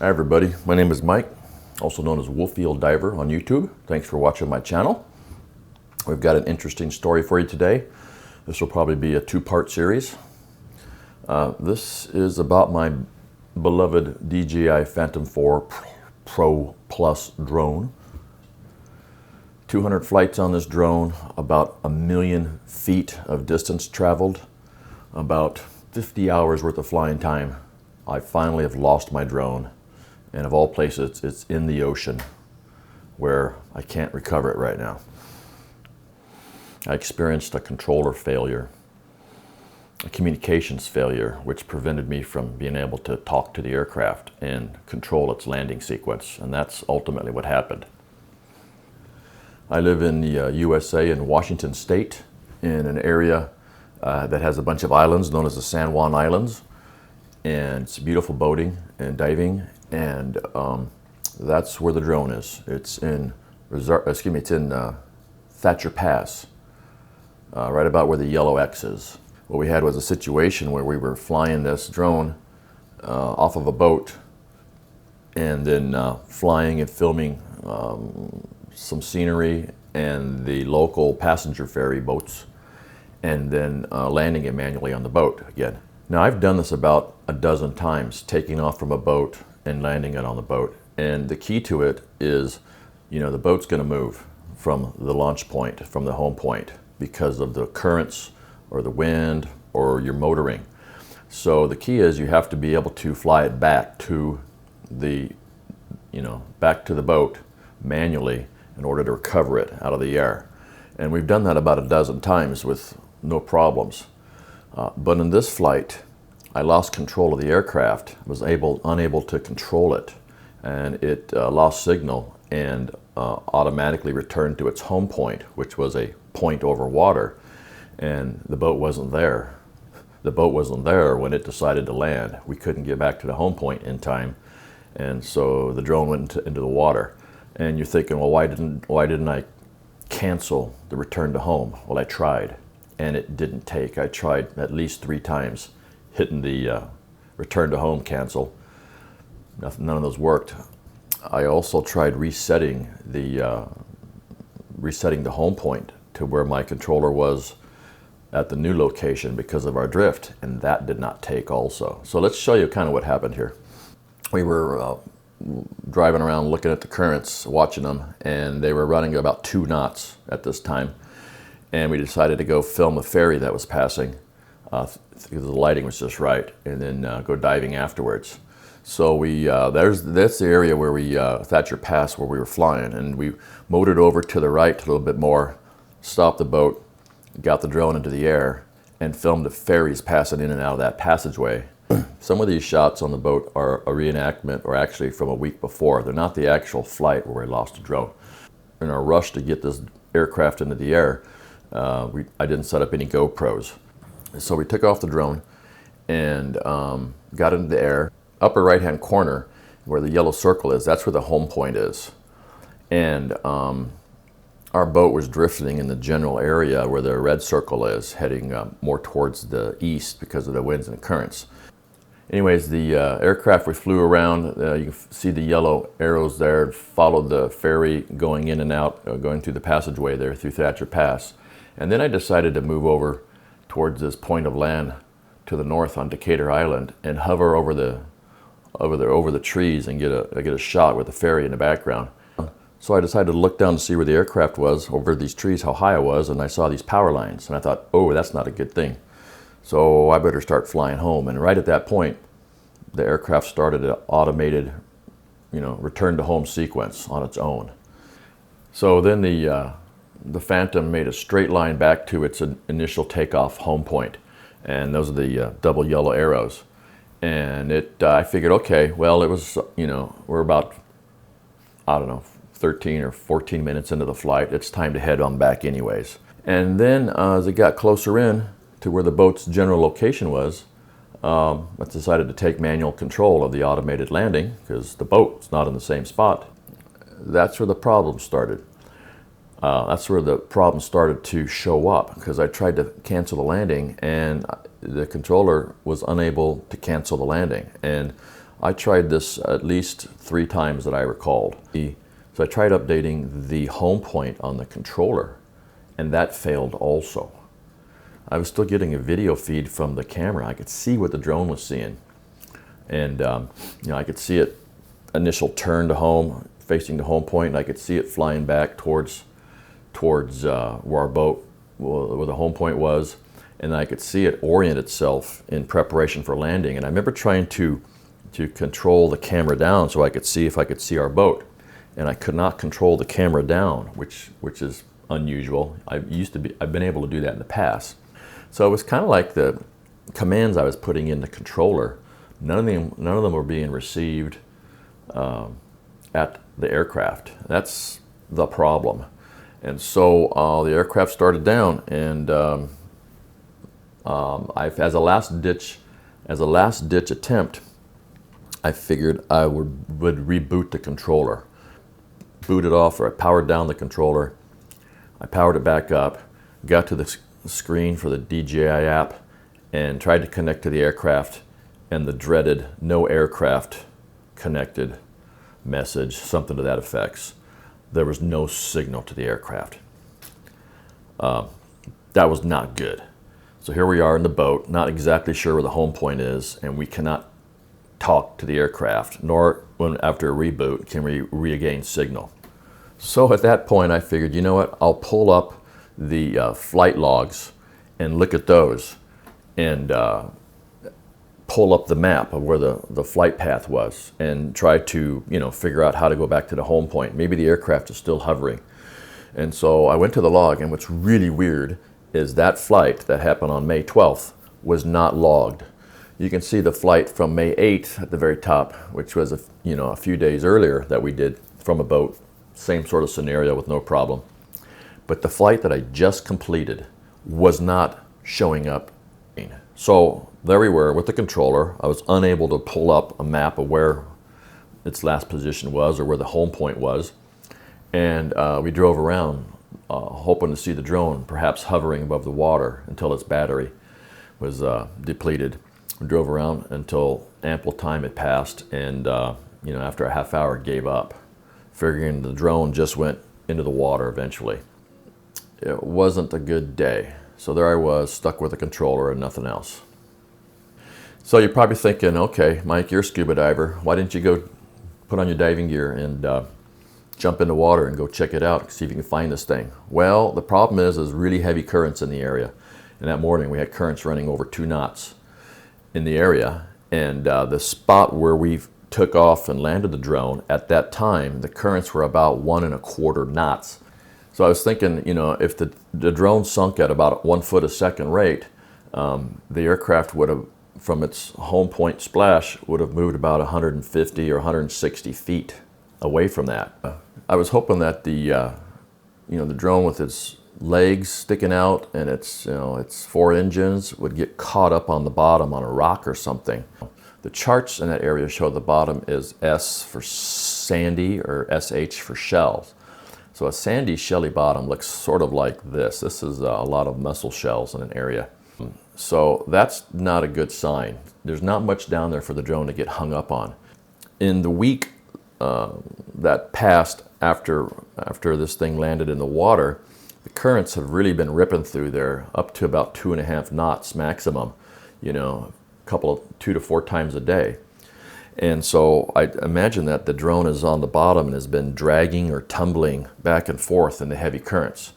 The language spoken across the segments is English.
Hi everybody, my name is Mike, also known as Wolffield Diver on YouTube. Thanks for watching my channel. We've got an interesting story for you today. This will probably be a two-part series. This is about my beloved DJI Phantom 4 Pro Plus drone. 200 flights on this drone, about 1,000,000 feet of distance traveled, about 50 hours worth of flying time. I finally have lost my drone. And of all places, it's in the ocean where I can't recover it right now. I experienced a controller failure, a communications failure, which prevented me from being able to talk to the aircraft and control its landing sequence. And that's ultimately what happened. I live in the USA in Washington State in an area that has a bunch of islands known as the San Juan Islands. And it's beautiful boating and diving. And that's where the drone is. It's in Thatcher Pass, right about where the yellow X is. What we had was a situation where we were flying this drone off of a boat, and then flying and filming some scenery and the local passenger ferry boats, and then landing it manually on the boat again. Now, I've done this about a dozen times, taking off from a boat and landing it on the boat. And the key to it is, the boat's going to move from the launch point, from the home point, because of the currents or the wind or your motoring. So the key is you have to be able to fly it back to the boat manually in order to recover it out of the air. And we've done that about a dozen times with no problems. But in this flight, I lost control of the aircraft, was unable to control it, and it lost signal and automatically returned to its home point, which was a point over water, and the boat wasn't there. The boat wasn't there when it decided to land. We couldn't get back to the home point in time, and so the drone went into the water. And you're thinking, well, why didn't I cancel the return to home? Well, I tried, and it didn't take. I tried at least 3 times. Hitting the return to home cancel. None of those worked. I also tried resetting the home point to where my controller was at the new location because of our drift, and that did not take also. So let's show you kind of what happened here. We were driving around looking at the currents, watching them, and they were running about 2 knots at this time. And we decided to go film a ferry that was passing. Because the lighting was just right, and then go diving afterwards. So that's the area where we Thatcher Pass, where we were flying, and we motored over to the right a little bit more, stopped the boat, got the drone into the air, and filmed the ferries passing in and out of that passageway. Some of these shots on the boat are a reenactment, or actually from a week before. They're not the actual flight where we lost the drone. In our rush to get this aircraft into the air, I didn't set up any GoPros. So we took off the drone and got into the air. Upper right-hand corner, where the yellow circle is, that's where the home point is. And our boat was drifting in the general area where the red circle is, heading more towards the east because of the winds and the currents. Anyways, the aircraft, we flew around. You can see the yellow arrows there, followed the ferry going in and out, going through the passageway there through Thatcher Pass. And then I decided to move over towards this point of land to the north on Decatur Island and hover over the trees and get a shot with the ferry in the background. So I decided to look down to see where the aircraft was over these trees, how high I was, and I saw these power lines, and I thought, oh, that's not a good thing. So I better start flying home. And right at that point, the aircraft started an automated, return to home sequence on its own. So then the Phantom made a straight line back to its initial takeoff home point, and those are the double yellow arrows. And I figured, okay, well, it was, we're about, 13 or 14 minutes into the flight. It's time to head on back anyways. And then as it got closer in to where the boat's general location was, I decided to take manual control of the automated landing because the boat's not in the same spot. That's where the problem started. That's where the problem started to show up, because I tried to cancel the landing and the controller was unable to cancel the landing. And I tried this at least 3 times that I recalled. So I tried updating the home point on the controller, and that failed also. I was still getting a video feed from the camera. I could see what the drone was seeing. And I could see it initial turn to home, facing the home point, and I could see it flying back towards where our boat, where the home point was, and I could see it orient itself in preparation for landing. And I remember trying to control the camera down so I could see if I could see our boat, and I could not control the camera down, which is unusual. I've been able to do that in the past. So it was kind of like the commands I was putting in the controller, none of them were being received at the aircraft. That's the problem. And so the aircraft started down, and as a last ditch attempt, I figured I would reboot the controller. Boot it off, or I powered down the controller. I powered it back up, got to the screen for the DJI app, and tried to connect to the aircraft, and the dreaded no aircraft connected message, something to that effect. There was no signal to the aircraft. That was not good. So here we are in the boat, not exactly sure where the home point is, and we cannot talk to the aircraft, nor after a reboot can we regain signal. So at that point I figured, you know what, I'll pull up the flight logs and look at those, and pull up the map of where the flight path was, and try to figure out how to go back to the home point. Maybe the aircraft is still hovering. And so I went to the log, and what's really weird is that flight that happened on May 12th was not logged. You can see the flight from May 8th at the very top, which was a few days earlier that we did from a boat. Same sort of scenario with no problem. But the flight that I just completed was not showing up. So there we were with the controller. I was unable to pull up a map of where its last position was or where the home point was. And we drove around hoping to see the drone perhaps hovering above the water until its battery was depleted. We drove around until ample time had passed, and after a half hour gave up, figuring the drone just went into the water eventually. It wasn't a good day. So there I was, stuck with a controller and nothing else. So you're probably thinking, okay, Mike, you're a scuba diver. Why didn't you go put on your diving gear and jump in the water and go check it out, see if you can find this thing? Well, the problem is there's really heavy currents in the area. And that morning we had currents running over 2 knots in the area. And the spot where we took off and landed the drone, at that time, the currents were about 1¼ knots. So I was thinking, if the drone sunk at about 1 foot a second rate, the aircraft would have, from its home point splash, would have moved about 150 or 160 feet away from that. I was hoping that the drone with its legs sticking out and its 4 engines would get caught up on the bottom on a rock or something. The charts in that area show the bottom is S for sandy or SH for shells. So a sandy, shelly bottom looks sort of like this. This is a lot of mussel shells in an area. So that's not a good sign. There's not much down there for the drone to get hung up on. In the week that passed after this thing landed in the water, the currents have really been ripping through there up to about 2½ knots maximum, a couple of 2 to 4 times a day. And so I imagine that the drone is on the bottom and has been dragging or tumbling back and forth in the heavy currents.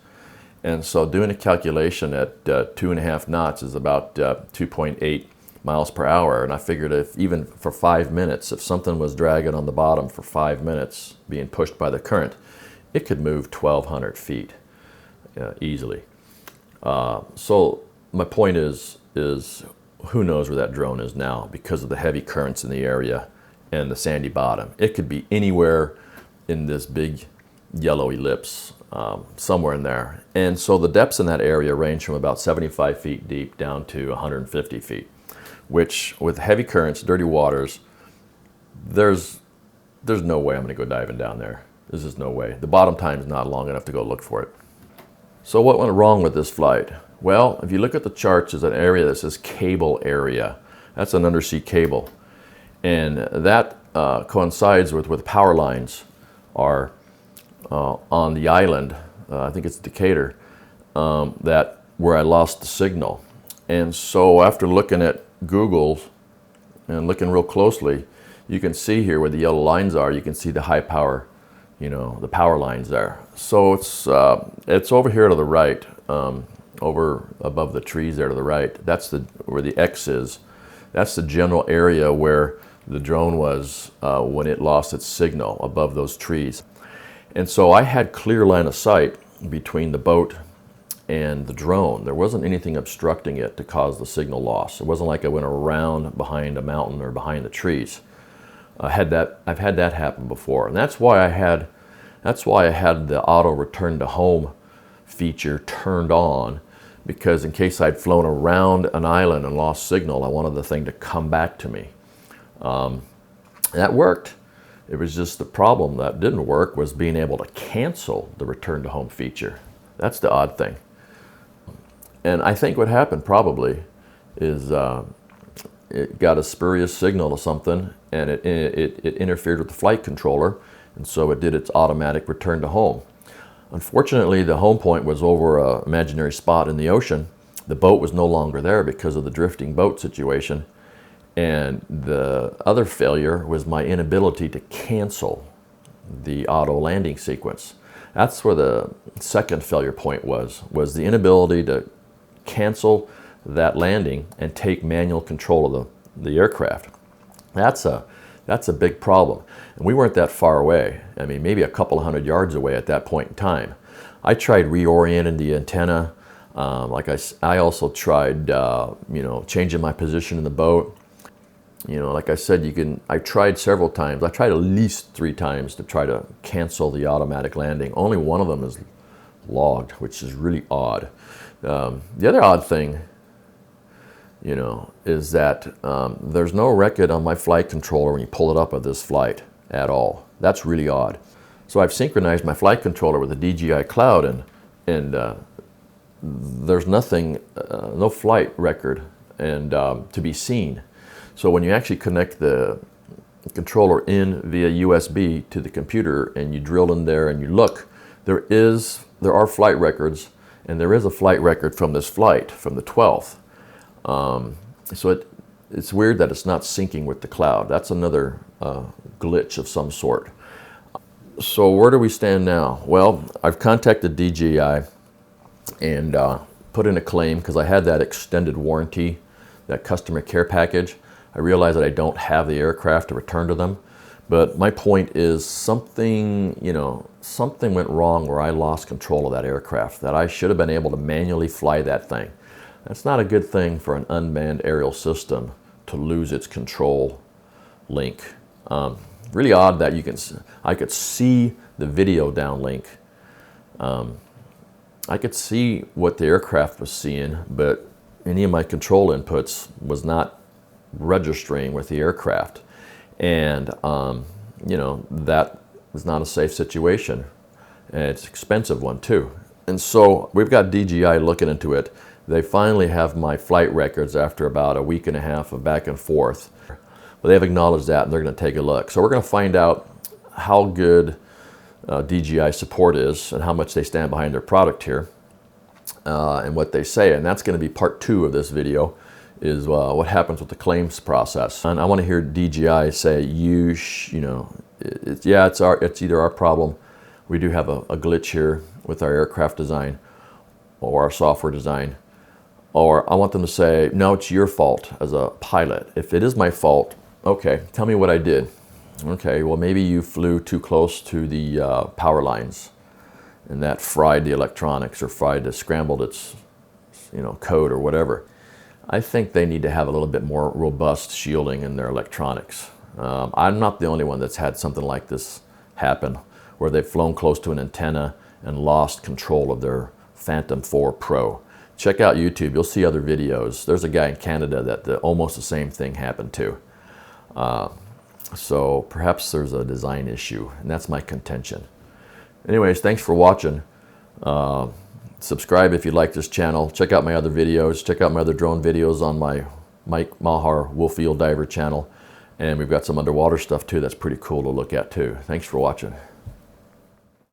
And so doing a calculation at 2½ knots is about 2.8 miles per hour. And I figured if even for 5 minutes, if something was dragging on the bottom for 5 minutes, being pushed by the current, it could move 1,200 feet easily. So my point is who knows where that drone is now because of the heavy currents in the area and the sandy bottom. It could be anywhere in this big yellow ellipse, somewhere in there. And so the depths in that area range from about 75 feet deep down to 150 feet, which with heavy currents, dirty waters, there's no way I'm gonna go diving down there. There's just no way. The bottom time is not long enough to go look for it. So what went wrong with this flight? Well, if you look at the charts, there's an area that says cable area. That's an undersea cable. And that coincides with power lines are on the island, I think it's Decatur, that where I lost the signal. And so after looking at Google and looking real closely, you can see here where the yellow lines are, you can see the high power, the power lines there. So it's over here to the right, over above the trees there to the right. That's where the X is. That's the general area where the drone was when it lost its signal, above those trees. And so I had clear line of sight between the boat and the drone. There wasn't anything obstructing it to cause the signal loss. It wasn't like I went around behind a mountain or behind the trees. I've had that happen before, and that's why I had the auto return to home feature turned on, because in case I'd flown around an island and lost signal, I wanted the thing to come back to me. That worked. It was just the problem that didn't work was being able to cancel the return to home feature. That's the odd thing. And I think what happened probably is it got a spurious signal to something, and it interfered with the flight controller, and so it did its automatic return to home. Unfortunately, the home point was over an imaginary spot in the ocean. The boat was no longer there because of the drifting boat situation. And the other failure was my inability to cancel the auto landing sequence. That's where the second failure point was the inability to cancel that landing and take manual control of the aircraft. That's a big problem. And we weren't that far away. I mean, maybe a couple of 100 yards away at that point in time. I tried reorienting the antenna. I also tried, changing my position in the boat. Like I said, I tried several times. I tried at least 3 times to try to cancel the automatic landing. Only one of them is logged, which is really odd. The other odd thing, is that there's no record on my flight controller when you pull it up of this flight at all. That's really odd. So I've synchronized my flight controller with the DJI Cloud, and there's nothing, no flight record to be seen. So when you actually connect the controller in via USB to the computer and you drill in there and you look, there are flight records, and there is a flight record from this flight from the 12th. So it's weird that it's not syncing with the cloud. That's another glitch of some sort. So where do we stand now? Well, I've contacted DJI and put in a claim because I had that extended warranty, that customer care package. I realize that I don't have the aircraft to return to them, but my point is something went wrong where I lost control of that aircraft, that I should have been able to manually fly that thing. That's not a good thing for an unmanned aerial system to lose its control link. Really odd that I could see the video downlink. I could see what the aircraft was seeing, but any of my control inputs was not registering with the aircraft. And, that is not a safe situation. And it's an expensive one too. And so we've got DJI looking into it. They finally have my flight records after about a week and a half of back and forth. But they've acknowledged that, and they're going to take a look. So we're going to find out how good DJI support is and how much they stand behind their product here and what they say. And that's going to be part 2 of this video, is what happens with the claims process. And I want to hear DJI say, it's either our problem, we do have a glitch here with our aircraft design or our software design, or I want them to say, no, it's your fault as a pilot. If it is my fault, okay, tell me what I did. Okay, well, maybe you flew too close to the power lines, and that fried the electronics or scrambled its code or whatever. I think they need to have a little bit more robust shielding in their electronics. I'm not the only one that's had something like this happen, where they've flown close to an antenna and lost control of their Phantom 4 Pro. Check out YouTube, you'll see other videos. There's a guy in Canada that almost the same thing happened to. So perhaps there's a design issue, and that's my contention. Anyways, thanks for watching. Subscribe if you like this channel. Check out my other videos. Check out my other drone videos on my Mike Mahar Wolffield Diver channel. And we've got some underwater stuff too that's pretty cool to look at too. Thanks for watching.